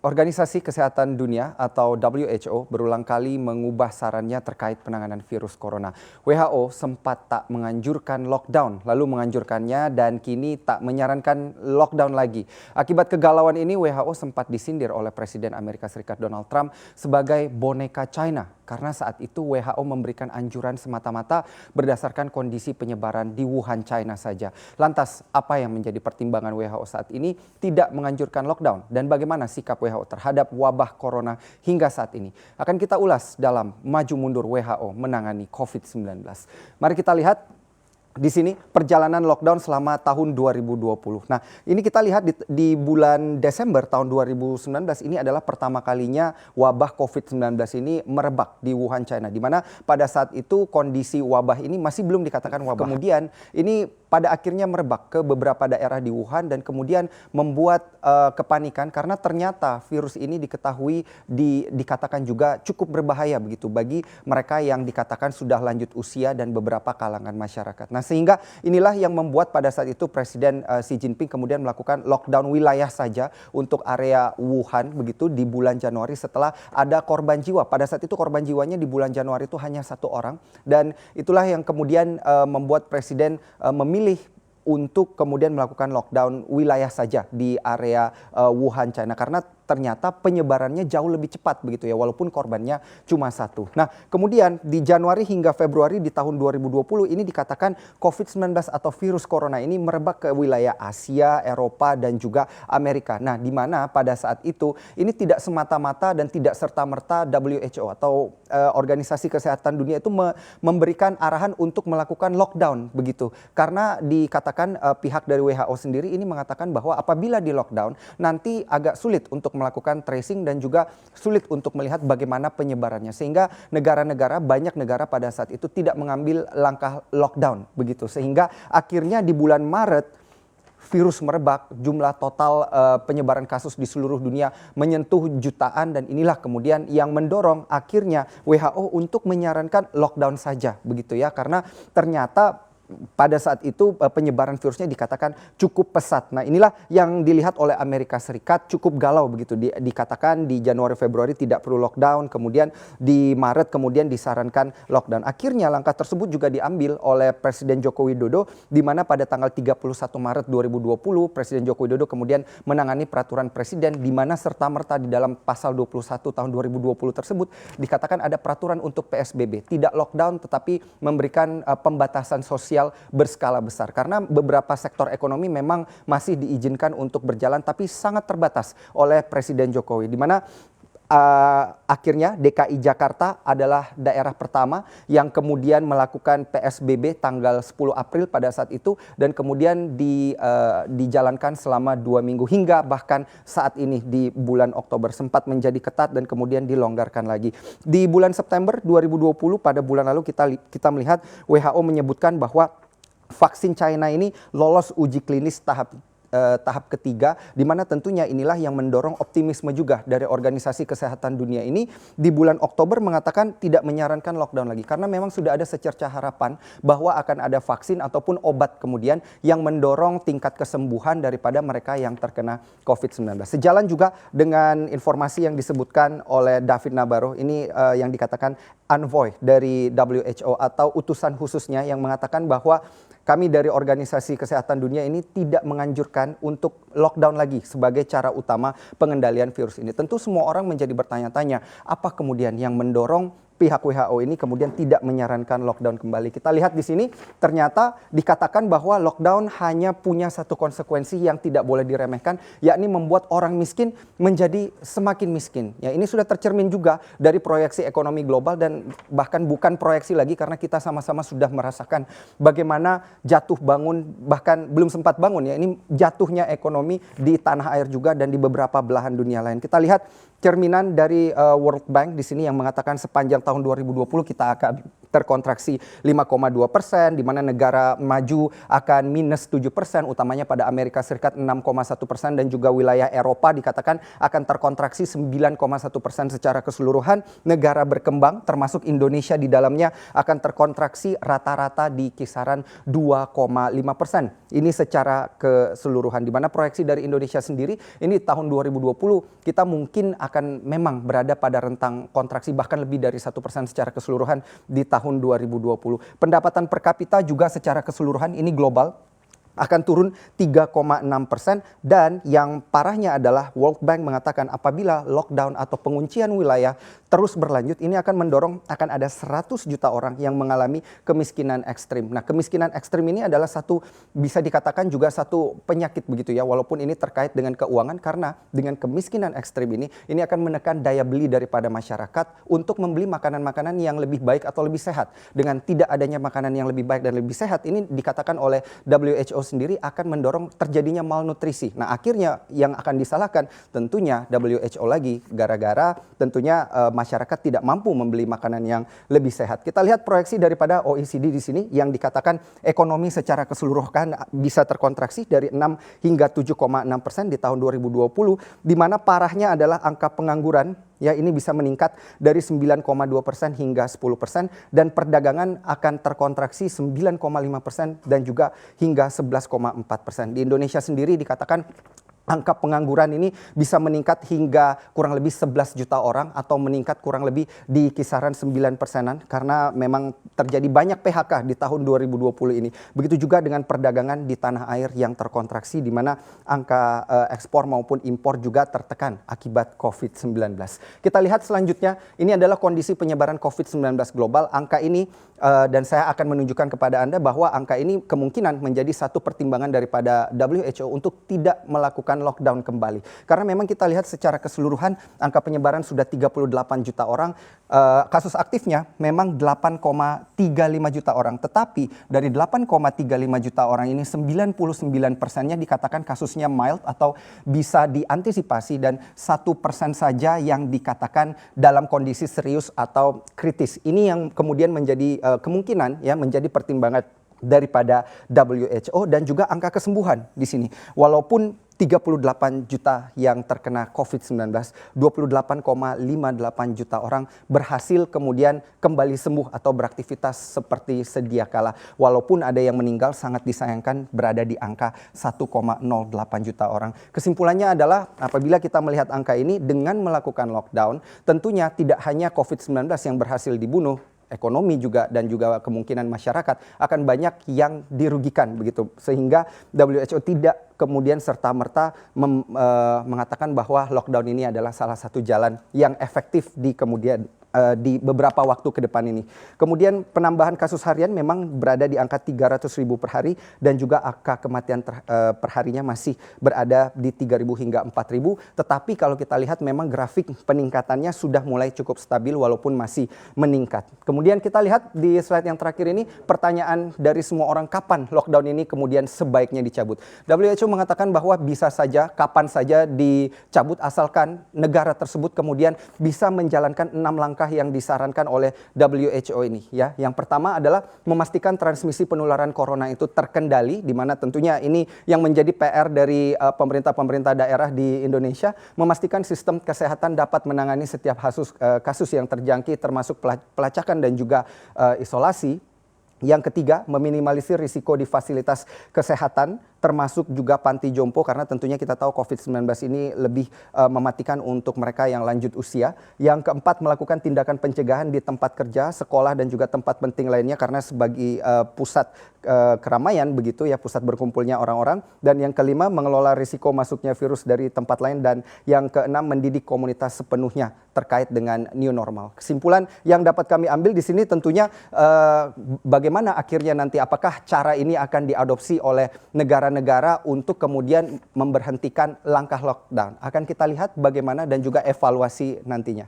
Organisasi Kesehatan Dunia atau WHO berulang kali mengubah sarannya terkait penanganan virus corona. WHO sempat tak menganjurkan lockdown, lalu menganjurkannya dan kini tak menyarankan lockdown lagi. Akibat kegalauan ini, WHO sempat disindir oleh Presiden Amerika Serikat Donald Trump sebagai boneka China. Karena saat itu WHO memberikan anjuran semata-mata berdasarkan kondisi penyebaran di Wuhan, China saja. Lantas, apa yang menjadi pertimbangan WHO saat ini tidak menganjurkan lockdown? Dan bagaimana sikap WHO terhadap wabah corona hingga saat ini? Akan kita ulas dalam Maju Mundur WHO menangani COVID-19. Mari kita lihat di sini perjalanan lockdown selama tahun 2020. Nah, ini kita lihat di bulan Desember tahun 2019 ini adalah pertama kalinya wabah COVID-19 ini merebak di Wuhan, China. Di mana pada saat itu kondisi wabah ini masih belum dikatakan wabah. Kemudian ini pada akhirnya merebak ke beberapa daerah di Wuhan dan kemudian membuat kepanikan karena ternyata virus ini diketahui dikatakan juga cukup berbahaya begitu bagi mereka yang dikatakan sudah lanjut usia dan beberapa kalangan masyarakat. Nah, sehingga inilah yang membuat pada saat itu Presiden Xi Jinping kemudian melakukan lockdown wilayah saja untuk area Wuhan begitu di bulan Januari setelah ada korban jiwa. Pada saat itu korban jiwanya di bulan Januari itu hanya 1 orang dan itulah yang kemudian membuat Presiden memilih untuk kemudian melakukan lockdown wilayah saja di area Wuhan, China karena ternyata penyebarannya jauh lebih cepat begitu ya walaupun korbannya cuma 1. Nah, kemudian di Januari hingga Februari di tahun 2020 ini dikatakan COVID-19 atau virus corona ini merebak ke wilayah Asia, Eropa dan juga Amerika. Nah, di mana pada saat itu ini tidak semata-mata dan tidak serta-merta WHO atau Organisasi Kesehatan Dunia itu memberikan arahan untuk melakukan lockdown begitu. Karena dikatakan pihak dari WHO sendiri ini mengatakan bahwa apabila di lockdown nanti agak sulit untuk melakukan tracing dan juga sulit untuk melihat bagaimana penyebarannya sehingga banyak negara pada saat itu tidak mengambil langkah lockdown begitu sehingga akhirnya di bulan Maret virus merebak, jumlah total penyebaran kasus di seluruh dunia menyentuh jutaan dan inilah kemudian yang mendorong akhirnya WHO untuk menyarankan lockdown saja begitu ya karena ternyata pada saat itu penyebaran virusnya dikatakan cukup pesat. Nah, inilah yang dilihat oleh Amerika Serikat cukup galau begitu. Dikatakan di Januari Februari tidak perlu lockdown, kemudian di Maret kemudian disarankan lockdown. Akhirnya langkah tersebut juga diambil oleh Presiden Joko Widodo di mana pada tanggal 31 Maret 2020 Presiden Joko Widodo kemudian menangani peraturan presiden di mana serta-merta di dalam pasal 21 tahun 2020 tersebut dikatakan ada peraturan untuk PSBB, tidak lockdown tetapi memberikan pembatasan sosial berskala besar karena beberapa sektor ekonomi memang masih diizinkan untuk berjalan tapi sangat terbatas oleh Presiden Jokowi di mana akhirnya DKI Jakarta adalah daerah pertama yang kemudian melakukan PSBB tanggal 10 April pada saat itu dan kemudian dijalankan selama 2 minggu hingga bahkan saat ini di bulan Oktober sempat menjadi ketat dan kemudian dilonggarkan lagi. Di bulan September 2020 pada bulan lalu kita melihat WHO menyebutkan bahwa vaksin China ini lolos uji klinis tahap ketiga di mana tentunya inilah yang mendorong optimisme juga dari Organisasi Kesehatan Dunia ini di bulan Oktober mengatakan tidak menyarankan lockdown lagi karena memang sudah ada secerca harapan bahwa akan ada vaksin ataupun obat kemudian yang mendorong tingkat kesembuhan daripada mereka yang terkena COVID-19. Sejalan juga dengan informasi yang disebutkan oleh David Nabarro ini yang dikatakan envoy dari WHO atau utusan khususnya yang mengatakan bahwa kami dari Organisasi Kesehatan Dunia ini tidak menganjurkan untuk lockdown lagi sebagai cara utama pengendalian virus ini. Tentu semua orang menjadi bertanya-tanya, apa kemudian yang mendorong pihak WHO ini kemudian tidak menyarankan lockdown kembali. Kita lihat di sini ternyata dikatakan bahwa lockdown hanya punya satu konsekuensi yang tidak boleh diremehkan, yakni membuat orang miskin menjadi semakin miskin. Ya, ini sudah tercermin juga dari proyeksi ekonomi global dan bahkan bukan proyeksi lagi karena kita sama-sama sudah merasakan bagaimana jatuh bangun bahkan belum sempat bangun ya. Ini jatuhnya ekonomi di tanah air juga dan di beberapa belahan dunia lain. Kita lihat cerminan dari World Bank di sini yang mengatakan sepanjang tahun 2020 kita akan terkontraksi 5,2%, di mana negara maju akan minus 7%, utamanya pada Amerika Serikat 6,1%, dan juga wilayah Eropa dikatakan akan terkontraksi 9,1% secara keseluruhan. Negara berkembang termasuk Indonesia di dalamnya akan terkontraksi rata-rata di kisaran 2,5%. Ini secara keseluruhan, di mana proyeksi dari Indonesia sendiri ini tahun 2020 kita mungkin akan memang berada pada rentang kontraksi bahkan lebih dari 1% secara keseluruhan di tahun 2020. Pendapatan per kapita juga secara keseluruhan ini global akan turun 3,6%, dan yang parahnya adalah World Bank mengatakan apabila lockdown atau penguncian wilayah terus berlanjut, ini akan mendorong akan ada 100 juta orang yang mengalami kemiskinan ekstrim. Nah, kemiskinan ekstrim ini adalah satu, bisa dikatakan juga satu penyakit begitu ya, walaupun ini terkait dengan keuangan, karena dengan kemiskinan ekstrim ini akan menekan daya beli daripada masyarakat untuk membeli makanan-makanan yang lebih baik atau lebih sehat. Dengan tidak adanya makanan yang lebih baik dan lebih sehat, ini dikatakan oleh WHO sendiri akan mendorong terjadinya malnutrisi. Nah, akhirnya yang akan disalahkan tentunya WHO lagi, gara-gara tentunya masyarakat tidak mampu membeli makanan yang lebih sehat. Kita lihat proyeksi daripada OECD di sini yang dikatakan ekonomi secara keseluruhan bisa terkontraksi dari 6 hingga 7,6% di tahun 2020, di mana parahnya adalah angka pengangguran. Ya, ini bisa meningkat dari 9,2% hingga 10%, dan perdagangan akan terkontraksi 9,5% dan juga hingga 11,4%. Di Indonesia sendiri dikatakan angka pengangguran ini bisa meningkat hingga kurang lebih 11 juta orang atau meningkat kurang lebih di kisaran 9%-an karena memang terjadi banyak PHK di tahun 2020 ini. Begitu juga dengan perdagangan di tanah air yang terkontraksi, di mana angka ekspor maupun impor juga tertekan akibat COVID-19. Kita lihat selanjutnya, ini adalah kondisi penyebaran COVID-19 global. Angka ini dan saya akan menunjukkan kepada Anda bahwa angka ini kemungkinan menjadi satu pertimbangan daripada WHO untuk tidak melakukan lockdown kembali. Karena memang kita lihat secara keseluruhan angka penyebaran sudah 38 juta orang, kasus aktifnya memang 8,35 juta orang. Tetapi dari 8,35 juta orang ini 99%-nya dikatakan kasusnya mild atau bisa diantisipasi, dan 1% saja yang dikatakan dalam kondisi serius atau kritis. Ini yang kemudian menjadi kemungkinan ya menjadi pertimbangan daripada WHO, dan juga angka kesembuhan di sini. Walaupun 38 juta yang terkena COVID-19, 28,58 juta orang berhasil kemudian kembali sembuh atau beraktivitas seperti sedia kala. Walaupun ada yang meninggal, sangat disayangkan berada di angka 1,08 juta orang. Kesimpulannya adalah apabila kita melihat angka ini dengan melakukan lockdown, tentunya tidak hanya COVID-19 yang berhasil dibunuh, ekonomi juga dan juga kemungkinan masyarakat akan banyak yang dirugikan begitu, sehingga WHO tidak kemudian serta-merta mengatakan bahwa lockdown ini adalah salah satu jalan yang efektif di kemudian di beberapa waktu ke depan ini. Kemudian penambahan kasus harian memang berada di angka 300.000 per hari, dan juga angka kematian perharinya masih berada di 3.000 hingga 4.000. Tetapi kalau kita lihat memang grafik peningkatannya sudah mulai cukup stabil walaupun masih meningkat. Kemudian kita lihat di slide yang terakhir ini pertanyaan dari semua orang, kapan lockdown ini kemudian sebaiknya dicabut. WHO mengatakan bahwa bisa saja, kapan saja dicabut asalkan negara tersebut kemudian bisa menjalankan 6 langkah yang disarankan oleh WHO ini ya. Yang pertama adalah memastikan transmisi penularan corona itu terkendali, di mana tentunya ini yang menjadi PR dari pemerintah daerah di Indonesia, memastikan sistem kesehatan dapat menangani setiap kasus yang terjangkit termasuk pelacakan dan juga isolasi. Yang ketiga, meminimalisir risiko di fasilitas kesehatan, termasuk juga panti jompo, karena tentunya kita tahu COVID-19 ini lebih mematikan untuk mereka yang lanjut usia. Yang keempat, melakukan tindakan pencegahan di tempat kerja, sekolah, dan juga tempat penting lainnya, karena sebagai pusat keramaian begitu ya, pusat berkumpulnya orang-orang. Dan yang kelima, mengelola risiko masuknya virus dari tempat lain. Dan yang keenam, mendidik komunitas sepenuhnya terkait dengan new normal. Kesimpulan yang dapat kami ambil di sini tentunya bagaimana akhirnya nanti, apakah cara ini akan diadopsi oleh negara-negara untuk kemudian memberhentikan langkah lockdown. Akan kita lihat bagaimana dan juga evaluasi nantinya.